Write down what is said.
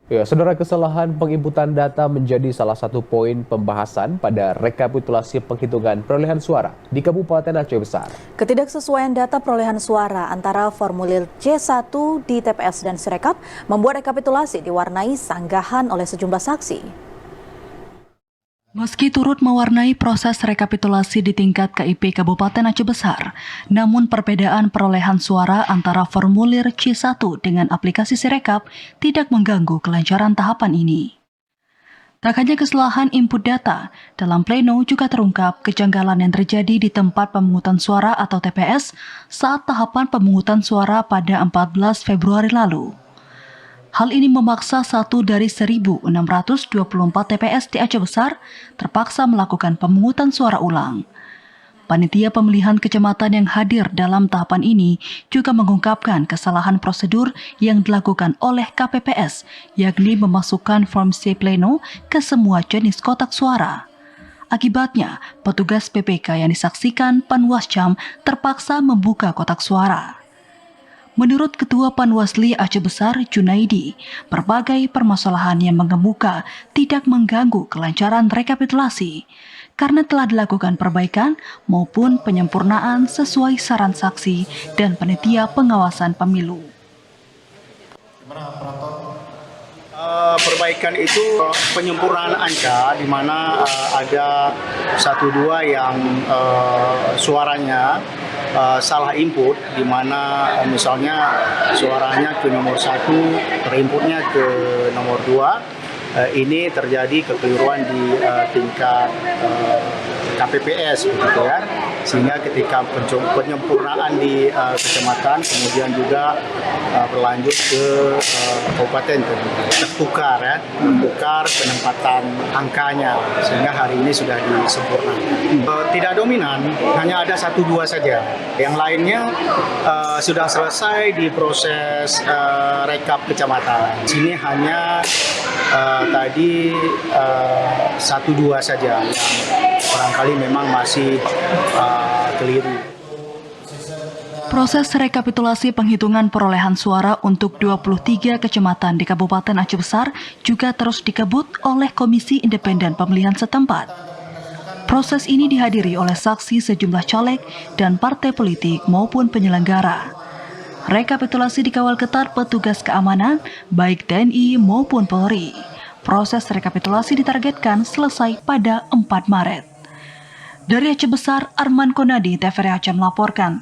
Ya, saudara, kesalahan penginputan data menjadi salah satu poin pembahasan pada rekapitulasi penghitungan perolehan suara di Kabupaten Aceh Besar. Ketidaksesuaian data perolehan suara antara formulir C1 di TPS dan Sirekap membuat rekapitulasi diwarnai sanggahan oleh sejumlah saksi. Meski turut mewarnai proses rekapitulasi di tingkat KIP Kabupaten Aceh Besar, namun perbedaan perolehan suara antara formulir C1 dengan aplikasi Sirekap tidak mengganggu kelancaran tahapan ini. Tak hanya kesalahan input data, dalam pleno juga terungkap kejanggalan yang terjadi di tempat pemungutan suara atau TPS saat tahapan pemungutan suara pada 14 Februari lalu. Hal ini memaksa satu dari 1.624 TPS di Aceh Besar terpaksa melakukan pemungutan suara ulang. Panitia pemilihan kecamatan yang hadir dalam tahapan ini juga mengungkapkan kesalahan prosedur yang dilakukan oleh KPPS, yakni memasukkan form C pleno ke semua jenis kotak suara. Akibatnya, petugas PPK yang disaksikan Panwascam terpaksa membuka kotak suara. Menurut Ketua Panwasli Aceh Besar Junaidi, berbagai permasalahan yang mengemuka tidak mengganggu kelancaran rekapitulasi karena telah dilakukan perbaikan maupun penyempurnaan sesuai saran saksi dan panitia pengawasan pemilu. Perbaikan itu penyempurnaan angka di mana ada 1-2 yang suaranya salah input, di mana misalnya suaranya ke nomor 1, terinputnya ke nomor 2. Ini terjadi kekeliruan di tingkat KPPS, begitu ya. Sehingga ketika penyempurnaan di kecamatan, kemudian juga berlanjut ke kabupaten, tertukar penempatan angkanya, sehingga hari ini sudah disempurnakan. Tidak dominan, hanya ada 1-2 saja. Yang lainnya sudah selesai di proses rekap kecamatan. Sini hanya tadi 1-2 saja yang barangkali memang masih keliru. Proses rekapitulasi penghitungan perolehan suara untuk 23 kecamatan di Kabupaten Aceh Besar juga terus dikebut oleh Komisi Independen Pemilihan setempat. Proses ini dihadiri oleh saksi sejumlah caleg dan partai politik maupun penyelenggara. Rekapitulasi dikawal ketat petugas keamanan, baik TNI maupun Polri. Proses rekapitulasi ditargetkan selesai pada 4 Maret. Dari Aceh Besar, Arman Konadi, TVRI Aceh melaporkan.